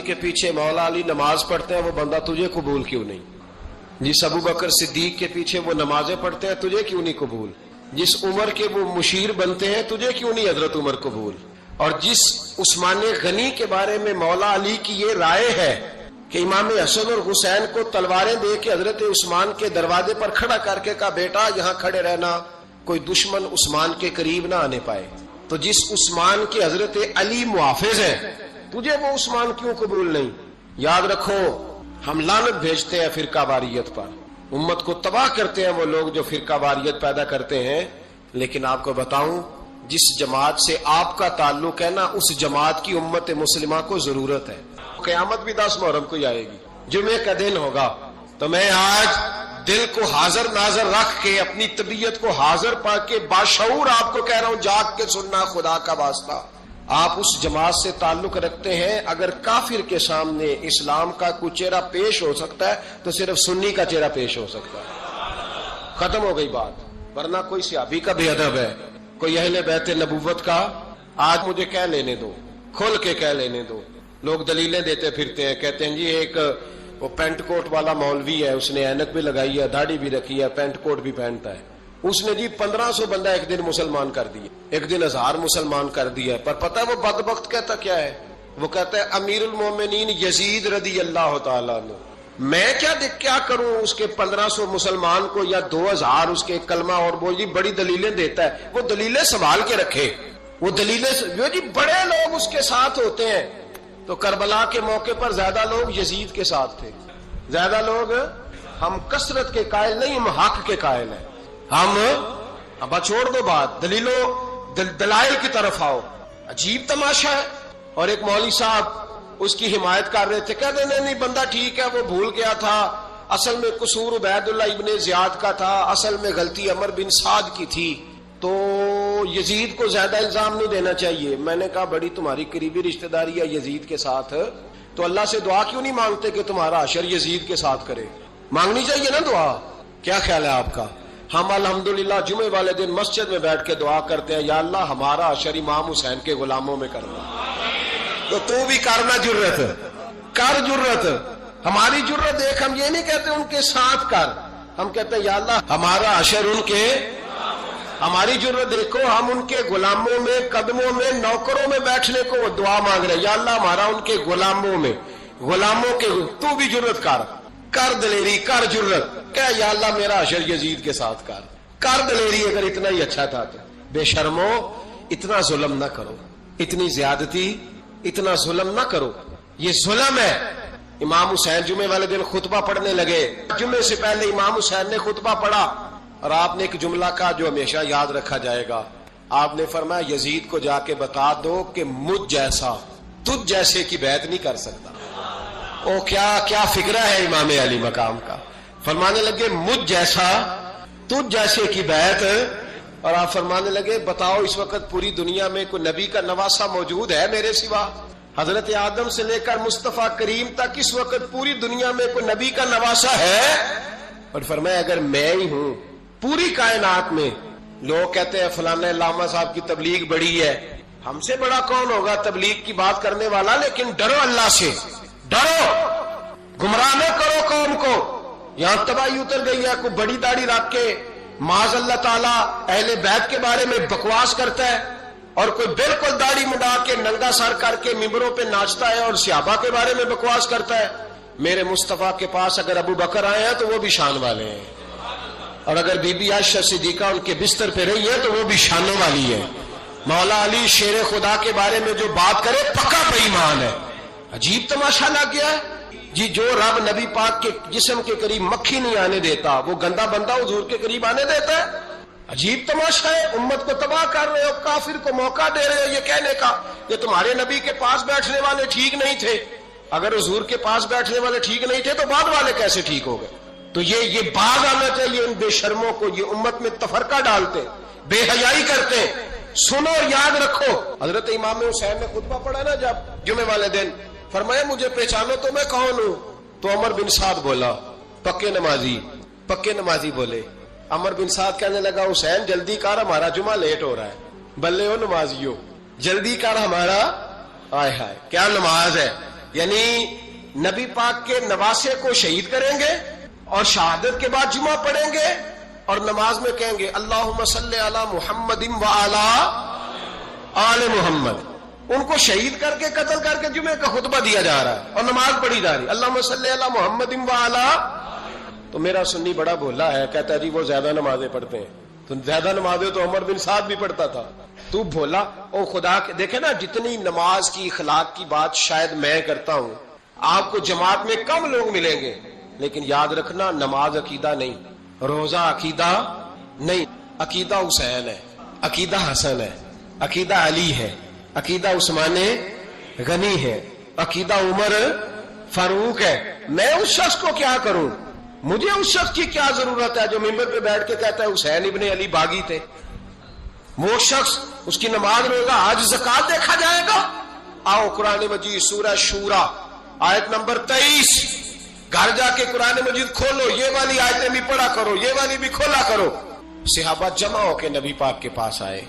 کے پیچھے مولا علی نماز پڑھتے ہیں وہ بندہ تجھے قبول کیوں نہیں؟ جس ابو بکر صدیق کے پیچھے وہ نمازیں پڑھتے ہیں تجھے کیوں نہیں قبول؟ جس عمر کے وہ مشیر بنتے ہیں تجھے کیوں نہیں حضرت عمر قبول؟ اور جس عثمان غنی کے بارے میں مولا علی کی یہ رائے ہے کہ امام حسن اور حسین کو تلواریں دے کے حضرت عثمان کے دروازے پر کھڑا کر کے کہا بیٹا یہاں کھڑے رہنا، کوئی دشمن عثمان کے قریب نہ آنے پائے، تو جس عثمان کے حضرت علی محافظ ہیں تجھے وہ عثمان کیوں قبول نہیں؟ یاد رکھو ہم لعنت بھیجتے ہیں فرقہ واریت پر، امت کو تباہ کرتے ہیں وہ لوگ جو فرقہ واریت پیدا کرتے ہیں، لیکن آپ کو بتاؤں جس جماعت سے آپ کا تعلق ہے نا اس جماعت کی امت مسلمہ کو ضرورت ہے۔ قیامت بھی 10 محرم کو ہی آئے گی، جمعے کا دن ہوگا، تو میں آج دل کو حاضر ناظر رکھ کے اپنی طبیعت کو حاضر پا کے باشعور آپ کو کہہ رہا ہوں جاگ کے سننا خدا کا واسطہ۔ آپ اس جماعت سے تعلق رکھتے ہیں، اگر کافر کے سامنے اسلام کا کوئی چہرہ پیش ہو سکتا ہے تو صرف سنی کا چہرہ پیش ہو سکتا ہے، ختم ہو گئی بات۔ ورنہ کوئی صحابی کا بے ادب ہے، کوئی اہل بیت نبوت کا، آج مجھے کہہ لینے دو، کھول کے کہہ لینے دو۔ لوگ دلیلیں دیتے پھرتے ہیں، کہتے ہیں جی ایک وہ پینٹ کوٹ والا مولوی ہے، اس نے اینک بھی لگائی ہے، داڑھی بھی رکھی ہے، پینٹ کوٹ بھی پہنتا ہے، اس نے جی 1500 بندہ ایک دن مسلمان کر دیا، ایک دن 1000 مسلمان کر دیا، پر پتہ ہے وہ بدبخت کہتا کیا ہے؟ وہ کہتا ہے امیر المومنین یزید رضی اللہ تعالیٰ عنہ، میں کیا کروں اس کے 1500 مسلمان کو یا 2000 اس کے کلمہ، اور وہ جی بڑی دلیلیں دیتا ہے، وہ دلیلیں سنبھال کے رکھے، وہ دلیلیں جو جی بڑے لوگ اس کے ساتھ ہوتے ہیں۔ تو کربلا کے موقع پر زیادہ لوگ یزید کے ساتھ تھے، زیادہ لوگ، ہم کثرت کے قائل نہیں، ہم حق کے قائل ہیں، ہم اب چھوڑ دو بات، دلائل کی طرف آؤ۔ عجیب تماشا ہے، اور ایک مولوی صاحب اس کی حمایت کر رہے تھے، کہتے نہیں بندہ ٹھیک ہے وہ بھول گیا تھا، اصل میں قصور عبید اللہ ابن زیاد کا تھا، اصل میں غلطی عمر بن سعد کی تھی، تو یزید کو زیادہ الزام نہیں دینا چاہیے۔ میں نے کہا بڑی تمہاری قریبی رشتہ داری ہے یزید کے ساتھ، تو اللہ سے دعا کیوں نہیں مانگتے کہ تمہارا حشر یزید کے ساتھ کرے؟ مانگنی چاہیے نا دعا، کیا خیال ہے آپ کا؟ ہم الحمدللہ جمعے والے دن مسجد میں بیٹھ کے دعا کرتے ہیں، یا اللہ ہمارا حشر امام حسین کے غلاموں میں کرنا، تو بھی کرنا، جرت کر، جرت ہماری جرت دیکھ، ہم یہ نہیں کہتے ان کے ساتھ کر، ہم کہتے ہیں یا اللہ ہمارا حشر ان کے، ہماری جرت دیکھو، ہم ان کے غلاموں میں، قدموں میں، نوکروں میں بیٹھنے کو دعا مانگ رہے ہیں، یا اللہ ہمارا ان کے غلاموں میں، غلاموں کے، تو بھی جرت کر دلیری، کر جرت، کہ یا اللہ میرا حشر یزید کے ساتھ کر دلیری، اگر اتنا ہی اچھا تھا تو۔ بے شرمو اتنا ظلم نہ کرو، اتنی زیادتی، اتنا ظلم نہ کرو، یہ ظلم ہے۔ امام حسین جمعے والے دن خطبہ پڑھنے لگے، جمعے سے پہلے امام حسین نے خطبہ پڑھا، اور آپ نے ایک جملہ کہا جو ہمیشہ یاد رکھا جائے گا، آپ نے فرمایا یزید کو جا کے بتا دو کہ مجھ جیسا تجھ جیسے کی بیعت نہیں کر سکتا۔ او کیا فکرہ ہے امام علی مقام کا، فرمانے لگے مجھ جیسا تجھ جیسے کی بیعت، اور آپ فرمانے لگے بتاؤ اس وقت پوری دنیا میں کوئی نبی کا نواسا موجود ہے میرے سوا؟ حضرت آدم سے لے کر مصطفیٰ کریم تک اس وقت پوری دنیا میں کوئی نبی کا نواسا ہے؟ اور فرمایا اگر میں ہی ہوں پوری کائنات میں، لوگ کہتے ہیں فلانا علامہ صاحب کی تبلیغ بڑی ہے، ہم سے بڑا کون ہوگا تبلیغ کی بات کرنے والا، لیکن ڈرو اللہ سے، ڈرو، گمراہ نہ کرو قوم کو۔ یہاں تباہی اتر گئی ہے، کوئی بڑی داڑھی رکھ کے معاذ اللہ تعالیٰ اہل بیت کے بارے میں بکواس کرتا ہے، اور کوئی بالکل داڑھی مڈا کے ننگا سر کر کے ممبروں پہ ناچتا ہے اور صحابہ کے بارے میں بکواس کرتا ہے۔ میرے مصطفیٰ کے پاس اگر ابو بکر آئے ہیں تو وہ بھی شان والے ہیں، اور اگر بی بی عائشہ صدیقہ ان کے بستر پہ رہی ہے تو وہ بھی شانوں والی ہے۔ مولا علی شیر خدا کے بارے میں جو بات کرے پکا بے ایمان ہے۔ عجیب تماشا لگ گیا ہے جی، جو رب نبی پاک کے جسم کے قریب مکھی نہیں آنے دیتا وہ گندا بندہ حضور کے قریب آنے دیتا ہے؟ عجیب تماشا ہے، امت کو تباہ کر رہے ہو، کافر کو موقع دے رہے ہو یہ کہنے کا کہ تمہارے نبی کے پاس بیٹھنے والے ٹھیک نہیں تھے۔ اگر حضور کے پاس بیٹھنے والے ٹھیک نہیں تھے تو بعد والے کیسے ٹھیک ہو گئے؟ تو یہ باز آنا چاہیے ان بے شرموں کو، یہ امت میں تفرقہ ڈالتے، بے حیائی کرتے۔ سنو اور یاد رکھو، حضرت امام حسین نے خطبہ پڑھا نا جب جمعے والے دن، فرمایا مجھے پہچانو تو میں کون ہوں؟ تو عمر بن سعد بولا، پکے نمازی بولے۔ عمر بن سعد کہنے لگا حسین جلدی کر ہمارا جمعہ لیٹ ہو رہا ہے۔ بلے ہو نمازیو، جلدی کر ہمارا، آئے ہائے کیا نماز ہے، یعنی نبی پاک کے نواسے کو شہید کریں گے اور شہادت کے بعد جمعہ پڑھیں گے اور نماز میں کہیں گے اللہم صلی علی محمد وعلی آل محمد. ان کو شہید کر کے قتل کر کے جمعے کا خطبہ دیا جا رہا ہے اور نماز پڑھی جا رہی ہے اللہم صلی علی محمد وعلی. تو میرا سنی بڑا بھولا ہے، کہتا ہے جی وہ زیادہ نمازیں پڑھتے ہیں. تو زیادہ نمازیں تو عمر بن سعد بھی پڑھتا تھا. تو بھولا او خدا کے دیکھے نا، جتنی نماز کی اخلاق کی بات شاید میں کرتا ہوں، آپ کو جماعت میں کم لوگ ملیں گے، لیکن یاد رکھنا نماز عقیدہ نہیں، روزہ عقیدہ نہیں. عقیدہ حسین ہے، عقیدہ حسن ہے، عقیدہ علی ہے، عقیدہ عثمان غنی ہے، عقیدہ عمر فاروق ہے. میں اس شخص کو کیا کروں؟ مجھے اس شخص کی کیا ضرورت ہے جو ممبر پہ بیٹھ کے کہتا ہے حسین ابن علی باغی تھے؟ وہ شخص، اس کی نماز روزہ حج زکات دیکھا جائے گا. آؤ قرآن مجید سورہ شورا آیت نمبر 23، گھر جا کے قرآن مجید کھولو، یہ والی آیتیں بھی پڑھا کرو، یہ والی بھی کھولا کرو. صحابہ جمع ہو کے نبی پاک کے پاس آئے،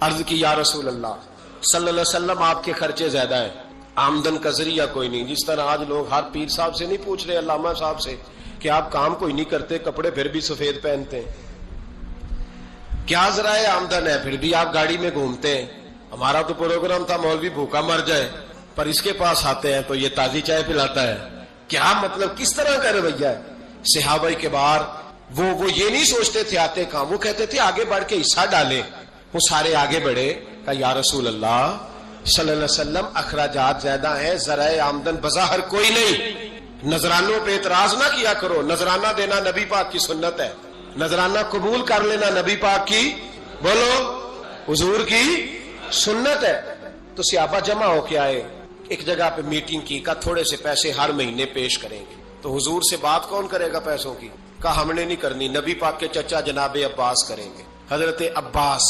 عرض کی یا رسول اللہ صلی اللہ علیہ وسلم آپ کے خرچے زیادہ ہیں، آمدن کا ذریعہ کوئی نہیں. جس طرح آج لوگ ہر پیر صاحب سے نہیں پوچھ رہے، علامہ صاحب سے، کہ آپ کام کوئی نہیں کرتے، کپڑے پھر بھی سفید پہنتے ہیں، کیا ذرائع آمدن ہے، پھر بھی آپ گاڑی میں گھومتے ہیں. ہمارا تو پروگرام تھا مولوی بھوکا مر جائے، پر اس کے پاس آتے ہیں تو یہ تازی چائے پلاتا ہے. کیا مطلب، کس طرح کا رویہ ہے؟ صحابہ کے بار وہ یہ نہیں سوچتے تھے آتے کام، وہ کہتے تھے آگے بڑھ کے حصہ ڈالیں. وہ سارے آگے بڑھے، کہا یا رسول اللہ صلی اللہ علیہ وسلم اخراجات زیادہ ہیں، ذرائع آمدن بظاہر کوئی نہیں. نذرانوں پہ اعتراض نہ کیا کرو، نذرانہ دینا نبی پاک کی سنت ہے، نذرانہ قبول کر لینا نبی پاک کی، بولو حضور کی سنت ہے. تو صحابہ جمع ہو کے آئے، ایک جگہ پہ میٹنگ کی، کہا تھوڑے سے پیسے ہر مہینے پیش کریں گے. تو حضور سے بات کون کرے گا پیسوں کی؟ کہا ہم نے نہیں کرنی، نبی پاک کے چچا جناب عباس کریں گے. حضرت عباس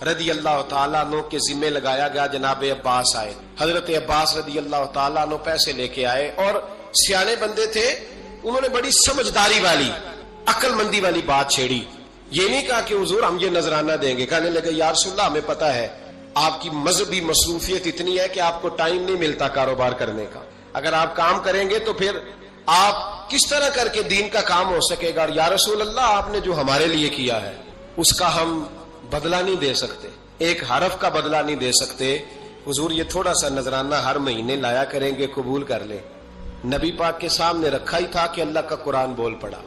رضی اللہ تعالیٰ عنہ کے ذمے لگایا گیا. جناب عباس آئے، حضرت عباس رضی اللہ تعالیٰ عنہ پیسے لے کے آئے، اور سیانے بندے تھے، انہوں نے بڑی سمجھداری والی، عقل مندی والی بات چھیڑی. یہ نہیں کہا کہ حضور ہم یہ نذرانہ دیں گے، کہنے لگے یا رسول اللہ ہمیں پتہ ہے آپ کی مذہبی مصروفیت اتنی ہے کہ آپ کو ٹائم نہیں ملتا کاروبار کرنے کا، اگر آپ کام کریں گے تو پھر آپ کس طرح کر کے دین کا کام ہو سکے گا. یا رسول اللہ آپ نے جو ہمارے لیے کیا ہے اس کا ہم بدلہ نہیں دے سکتے، ایک حرف کا بدلہ نہیں دے سکتے. حضور یہ تھوڑا سا نذرانہ ہر مہینے لایا کریں گے، قبول کر لیں. نبی پاک کے سامنے رکھا ہی تھا کہ اللہ کا قرآن بول پڑا،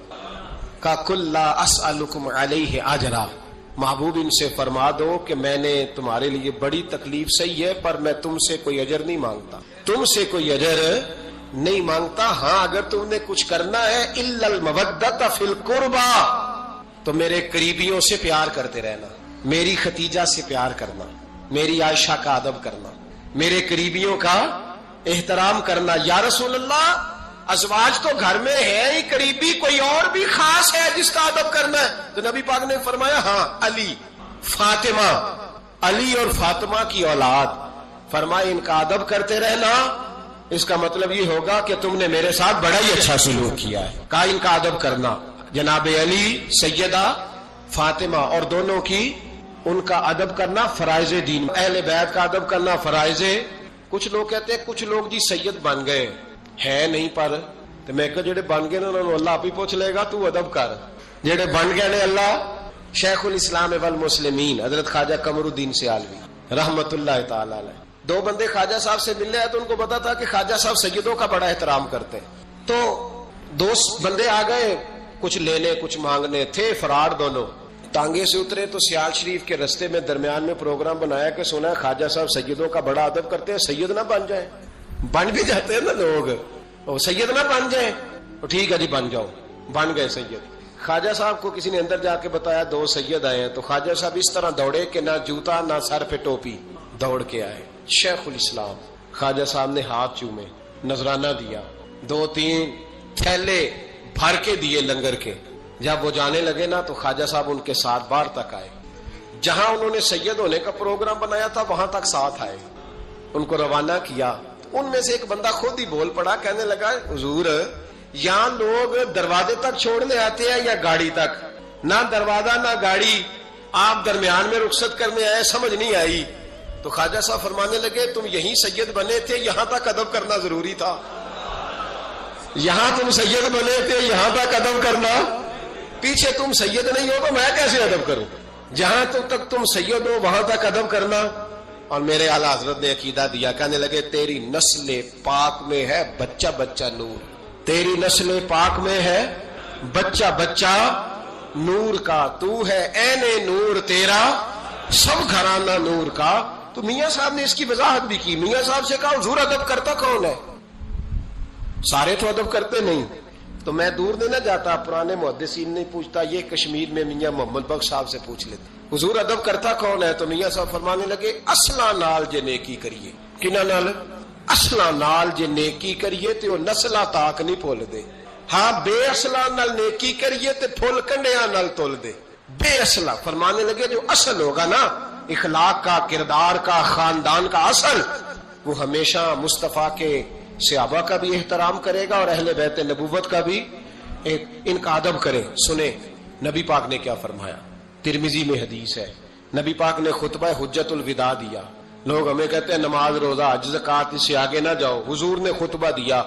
کا کل لا اسألکم علیہ اجرا، محبوب ان سے فرما دو کہ میں نے تمہارے لیے بڑی تکلیف سہی ہے، پر میں تم سے کوئی اجر نہیں مانگتا، تم سے کوئی اجر نہیں مانگتا. ہاں اگر تم نے کچھ کرنا ہے الا المودۃ فی القربى، تو میرے قریبیوں سے پیار کرتے رہنا، میری ختیجہ سے پیار کرنا، میری عائشہ کا ادب کرنا، میرے قریبیوں کا احترام کرنا. یا رسول اللہ ازواج تو گھر میں ہے ہی، قریبی کوئی اور بھی خاص ہے جس کا ادب کرنا ہے؟ تو نبی پاک نے فرمایا ہاں علی، فاطمہ، علی اور فاطمہ کی اولاد. فرمایا ان کا ادب کرتے رہنا، اس کا مطلب یہ ہوگا کہ تم نے میرے ساتھ بڑا ہی اچھا سلوک کیا ہے. کہا ان کا ادب کرنا، جناب علی، سیدہ فاطمہ، اور دونوں کی ان کا ادب کرنا فرائض دین، اہل بیت کا ادب کرنا فرائض. کچھ لوگ کہتے ہیں کچھ لوگ جی سید بن گئے ہے نہیں، پر تو میں کہ جڑے بن گئے نا انہوں نے اللہ آپ ہی پوچھ لے گا، تو ادب کر. جڑے بن گئے نے اللہ، شیخ الاسلام والمسلمین حضرت خواجہ قمر الدین سیالوی رحمت اللہ تعالی علیہ، دو بندے خواجہ صاحب سے ملنے آئے تو ان کو پتا تھا کہ خواجہ صاحب سیدوں کا بڑا احترام کرتے ہیں. تو دو بندے آ گئے کچھ لینے کچھ مانگنے، تھے فرار دونوں. ٹانگے سے اترے تو سیال شریف کے رستے میں درمیان میں پروگرام بنایا کہ سنا ہے خواجہ صاحب سیدوں کا بڑا ادب کرتے ہیں، سید نہ بن جائیں. بن بھی جاتے ہیں نا لوگ، سید نہ بن جائیں. ٹھیک ہے جی بن جاؤ، بن گئے سید. خواجہ صاحب کو کسی نے اندر جا کے بتایا دو سید آئے ہیں، تو خواجہ صاحب اس طرح دوڑے کہ نہ جوتا نہ سر پہ ٹوپی، دوڑ کے آئے. شیخ الاسلام خواجہ صاحب نے ہاتھ چومے، نذرانہ دیا، 2-3 تھیلے بھر کے دیے لنگر کے. جب وہ جانے لگے نا تو خواجہ صاحب ان کے ساتھ باہر تک آئے، جہاں انہوں نے سید ہونے کا پروگرام بنایا تھا وہاں تک ساتھ آئے، ان کو روانہ کیا. ان میں سے ایک بندہ خود ہی بول پڑا، کہنے لگا حضور یہاں لوگ دروازے تک چھوڑنے آتے ہیں یا گاڑی تک؟ نہ دروازہ نہ گاڑی، آپ درمیان میں رخصت کرنے آئے، سمجھ نہیں آئی. تو خواجہ صاحب فرمانے لگے تم یہیں سید بنے تھے، یہاں تک ادب کرنا ضروری تھا، یہاں تم سید بنے تھے، یہاں تک ادب کرنا، پیچھے تم سید نہیں ہو تو میں کیسے ادب کروں؟ جہاں تک تم سید ہو وہاں تک ادب کرنا۔ اور میرے اعلیٰ حضرت نے عقیدہ دیا، کہنے لگے تیری نسل پاک میں ہے بچہ بچہ نور، تیری نسل پاک میں ہے بچہ بچہ نور کا، تو ہے عین نور تیرا سب گھرانہ نور کا۔ تو میاں صاحب نے اس کی وضاحت بھی کی، میاں صاحب سے کہا حضور ادب کرتا کون ہے؟ سارے تو ادب کرتے نہیں۔ تو میں دور نہیں جاتا، پرانے محدثین نہیں پوچھتا، یہ کشمیر میں میاں محمد بخش صاحب سے پوچھ لیتے حضور ادب کرتا کون ہے؟ تو میاں صاحب فرمانے لگے اصلا نال جے نیکی کریے، کنہ نال؟ اصلا نال جے نیکی کریے تے وہ نسلہ تاک نہیں پھول دے، ہاں بے اصلا نال نیکی کریے تے پھول کنڈیاں نال تول دے۔ بے اصلا فرمانے لگے جو اصل ہوگا نا اخلاق کا، کردار کا، خاندان کا اصل، وہ ہمیشہ مصطفیٰ کے صحابہ کا بھی احترام کرے گا اور اہل بیت نبوت کا بھی ان کا ادب کرے۔ سنیں نبی پاک نے کیا فرمایا، ترمذی میں حدیث ہے، نبی پاک نے خطبہ حجت الوداع دیا۔ لوگ ہمیں کہتے ہیں نماز روزہ حج زکوٰۃ اس سے آگے نہ جاؤ، حضور نے خطبہ دیا،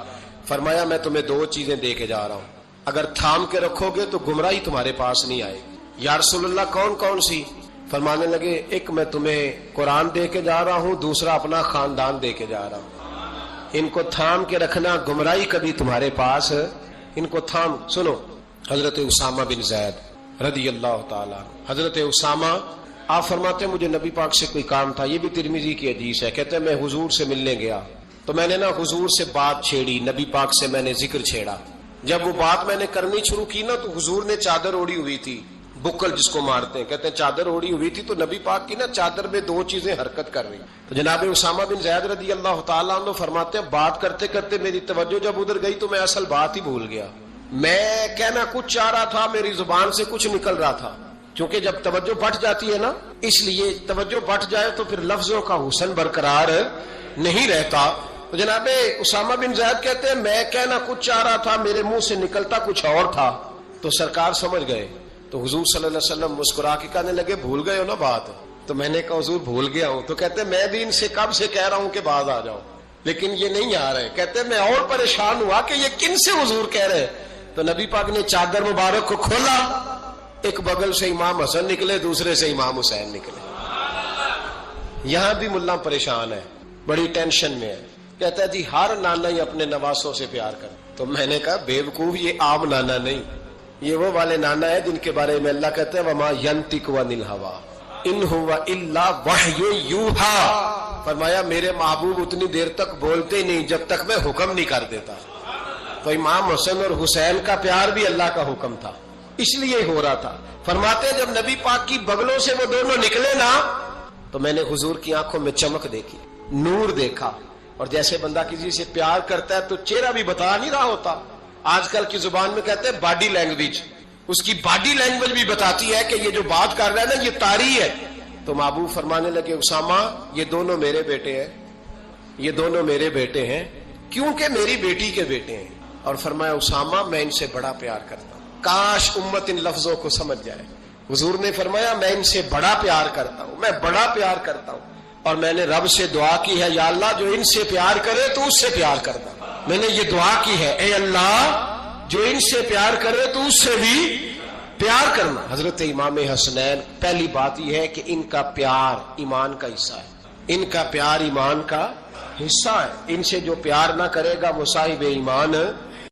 فرمایا میں تمہیں دو چیزیں دے کے جا رہا ہوں، اگر تھام کے رکھو گے تو گمراہی تمہارے پاس نہیں آئے گی۔ یا رسول اللہ کون کون سی؟ فرمانے لگے ایک میں تمہیں قرآن دے کے جا رہا ہوں، دوسرا اپنا خاندان دے کے جا رہا ہوں، ان کو تھام کے رکھنا، گمراہی کبھی تمہارے پاس، ان کو تھام۔ سنو حضرت اسامہ بن زید رضی اللہ تعالیٰ، حضرت اسامہ آپ فرماتے ہیں مجھے نبی پاک سے کوئی کام تھا، یہ بھی ترمذی کی حدیث ہے، کہتے ہیں میں حضور سے ملنے گیا تو میں نے نا حضور سے بات چھیڑی، نبی پاک سے میں نے ذکر چھیڑا، جب وہ بات میں نے کرنی شروع کی نا تو حضور نے چادر اوڑی ہوئی تھی، بکل جس کو مارتے ہیں، کہتے ہیں چادر اوڑی ہوئی تھی، تو نبی پاک کی نا چادر میں دو چیزیں حرکت کر رہی، تو جناب اسامہ بن زید رضی اللہ تعالیٰ عنہ فرماتے ہیں بات کرتے کرتے میری توجہ جب ادھر گئی تو میں اصل بات ہی بھول گیا، میں کہنا کچھ چاہ رہا تھا، میری زبان سے کچھ نکل رہا تھا، کیونکہ جب توجہ بٹ جاتی ہے نا، اس لیے توجہ بٹ جائے تو پھر لفظوں کا حسن برقرار نہیں رہتا۔ تو جناب اسامہ بن زید کہتے ہیں میں کہنا کچھ چاہ رہا تھا، میرے منہ سے نکلتا کچھ اور تھا، تو سرکار سمجھ گئے، تو حضور صلی اللہ علیہ وسلم مسکرا کے کہنے لگے بھول گئے ہو نا بات؟ تو میں نے کہا حضور بھول گیا ہوں، تو کہتے ہیں میں بھی ان سے کب سے کہہ رہا ہوں کہ باز آ جاؤ، لیکن یہ نہیں آ رہے، کہتے ہیں میں اور پریشان ہوا کہ یہ کن سے حضور کہہ رہے، تو نبی پاک نے چادر مبارک کو کھولا، ایک بغل سے امام حسن نکلے، دوسرے سے امام حسین نکلے۔ یہاں بھی ملا پریشان ہے، بڑی ٹینشن میں ہے، کہتا ہے جی ہر نانا ہی اپنے نواسوں سے پیار کرے، تو میں نے کہا بے وقوف یہ عام نانا نہیں، یہ وہ والے نانا ہے جن کے بارے میں اللہ کہتے ہیں وما ینطق عن الہوی ان هو الا وحی یوحی، فرمایا میرے محبوب اتنی دیر تک بولتے نہیں جب تک میں حکم نہیں کر دیتا۔ تو امام حسن اور حسین کا پیار بھی اللہ کا حکم تھا، اس لیے ہو رہا تھا۔ فرماتے جب نبی پاک کی بغلوں سے وہ دونوں نکلے نا تو میں نے حضور کی آنکھوں میں چمک دیکھی، نور دیکھا، اور جیسے بندہ کسی سے پیار کرتا ہے تو چہرہ بھی بتا نہیں رہا ہوتا، آج کل کی زبان میں کہتے ہیں باڈی لینگویج، اس کی باڈی لینگویج بھی بتاتی ہے کہ یہ جو بات کر رہا ہے نا یہ طاری ہے۔ تو محبوب فرمانے لگے اسامہ یہ دونوں میرے بیٹے ہیں، یہ دونوں میرے بیٹے ہیں کیونکہ میری بیٹی کے بیٹے ہیں، اور فرمایا اسامہ میں ان سے بڑا پیار کرتا ہوں، کاش امت ان لفظوں کو سمجھ جائے۔ حضور نے فرمایا میں ان سے بڑا پیار کرتا ہوں، میں بڑا پیار کرتا ہوں، اور میں نے رب سے دعا کی ہے یا اللہ جو ان سے پیار کرے تو اس سے پیار کرتا، میں نے یہ دعا کی ہے اے اللہ جو ان سے پیار کرے تو اس سے بھی پیار کرنا۔ حضرت امام حسنین پہلی بات یہ ہے کہ ان کا پیار ایمان کا حصہ ہے، ان کا پیار ایمان کا حصہ ہے، ان سے جو پیار نہ کرے گا وہ صاحب ایمان